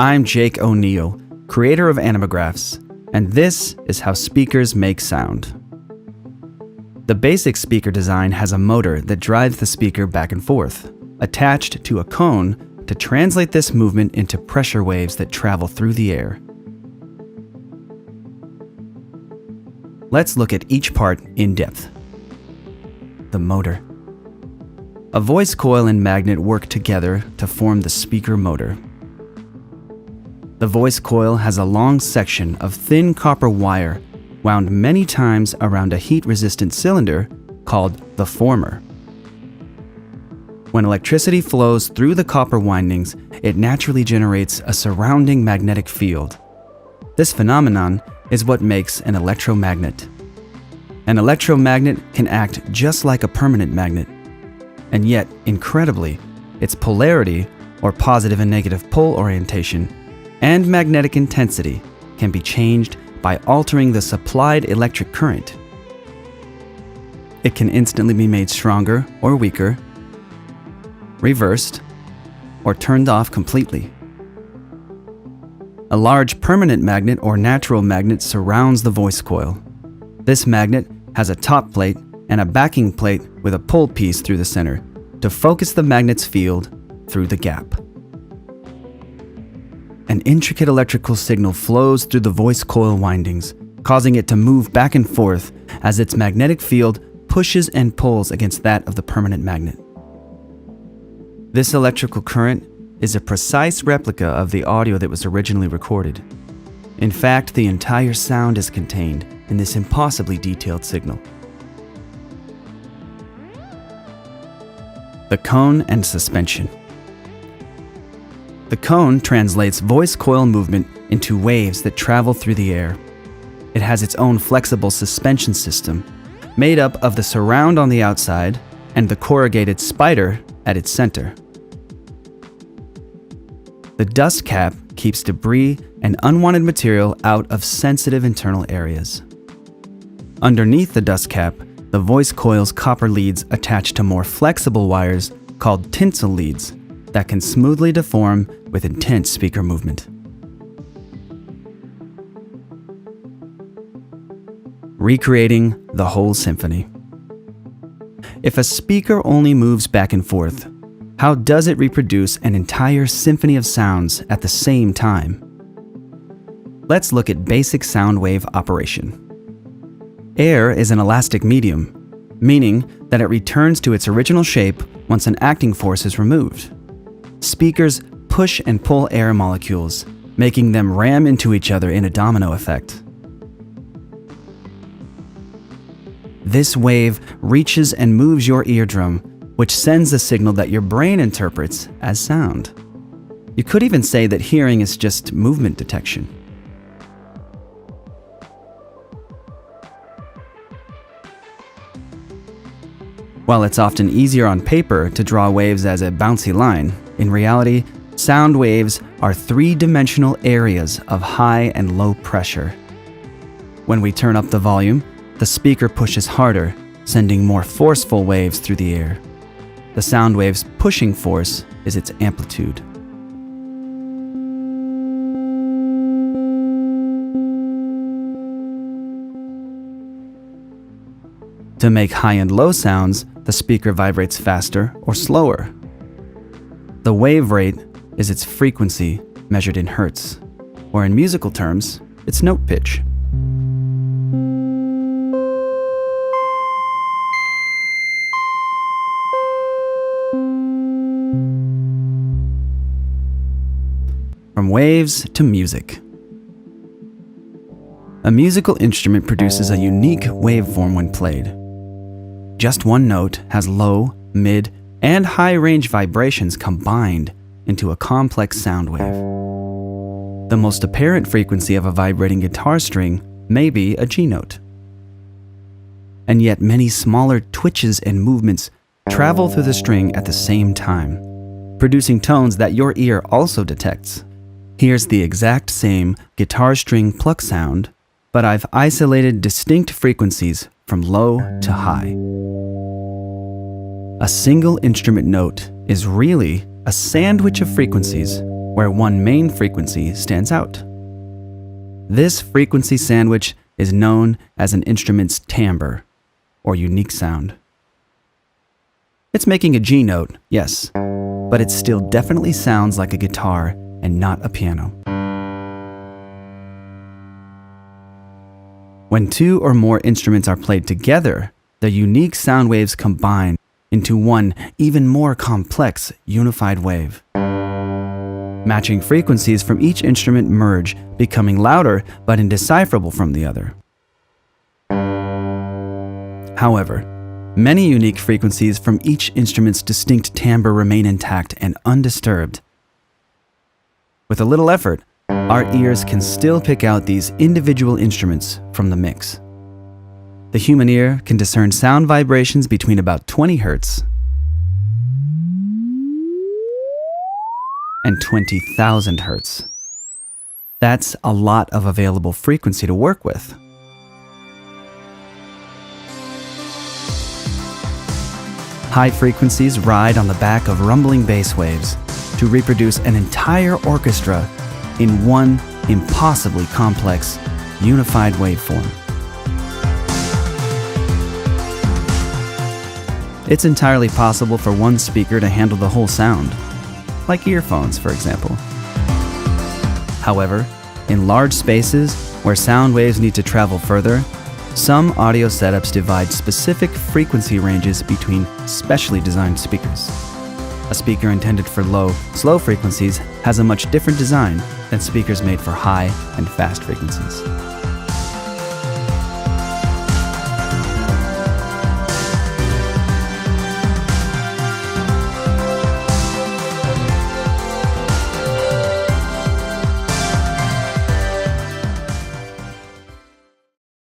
I'm Jake O'Neill, creator of Animographs, and this is how speakers make sound. The basic speaker design has a motor that drives the speaker back and forth, attached to a cone to translate this movement into pressure waves that travel through the air. Let's look at each part in depth. The motor. A voice coil and magnet work together to form the speaker motor. The voice coil has a long section of thin copper wire wound many times around a heat-resistant cylinder called the former. When electricity flows through the copper windings, it naturally generates a surrounding magnetic field. This phenomenon is what makes an electromagnet. An electromagnet can act just like a permanent magnet, and yet, incredibly, its polarity, or positive and negative pole orientation, and magnetic intensity can be changed by altering the supplied electric current. It can instantly be made stronger or weaker, reversed, or turned off completely. A large permanent magnet or natural magnet surrounds the voice coil. This magnet has a top plate and a backing plate with a pull piece through the center to focus the magnet's field through the gap. An intricate electrical signal flows through the voice coil windings, causing it to move back and forth as its magnetic field pushes and pulls against that of the permanent magnet. This electrical current is a precise replica of the audio that was originally recorded. In fact, the entire sound is contained in this impossibly detailed signal. The cone and suspension. The cone translates voice coil movement into waves that travel through the air. It has its own flexible suspension system, made up of the surround on the outside and the corrugated spider at its center. The dust cap keeps debris and unwanted material out of sensitive internal areas. Underneath the dust cap, the voice coil's copper leads attach to more flexible wires called tinsel leads that can smoothly deform with intense speaker movement. Recreating the whole symphony. If a speaker only moves back and forth, how does it reproduce an entire symphony of sounds at the same time? Let's look at basic sound wave operation. Air is an elastic medium, meaning that it returns to its original shape once an acting force is removed. Speakers push and pull air molecules, making them ram into each other in a domino effect. This wave reaches and moves your eardrum, which sends a signal that your brain interprets as sound. You could even say that hearing is just movement detection. While it's often easier on paper to draw waves as a bouncy line, in reality, sound waves are three-dimensional areas of high and low pressure. When we turn up the volume, the speaker pushes harder, sending more forceful waves through the air. The sound wave's pushing force is its amplitude. To make high and low sounds, the speaker vibrates faster or slower. The wave rate is its frequency measured in hertz, or in musical terms, its note pitch. From waves to music. A musical instrument produces a unique waveform when played. Just one note has low, mid, and high range vibrations combined into a complex sound wave. The most apparent frequency of a vibrating guitar string may be a G note. And yet many smaller twitches and movements travel through the string at the same time, producing tones that your ear also detects. Here's the exact same guitar string pluck sound, but I've isolated distinct frequencies from low to high. A single instrument note is really a sandwich of frequencies where one main frequency stands out. This frequency sandwich is known as an instrument's timbre, or unique sound. It's making a G note, yes, but it still definitely sounds like a guitar and not a piano. When two or more instruments are played together, their unique sound waves combine into one even more complex unified wave. Matching frequencies from each instrument merge, becoming louder but indecipherable from the other. However, many unique frequencies from each instrument's distinct timbre remain intact and undisturbed. With a little effort, our ears can still pick out these individual instruments from the mix. The human ear can discern sound vibrations between about 20 Hz and 20,000 Hz. That's a lot of available frequency to work with. High frequencies ride on the back of rumbling bass waves to reproduce an entire orchestra in one impossibly complex, unified waveform. It's entirely possible for one speaker to handle the whole sound, like earphones, for example. However, in large spaces where sound waves need to travel further, some audio setups divide specific frequency ranges between specially designed speakers. A speaker intended for low, slow frequencies has a much different design than speakers made for high and fast frequencies.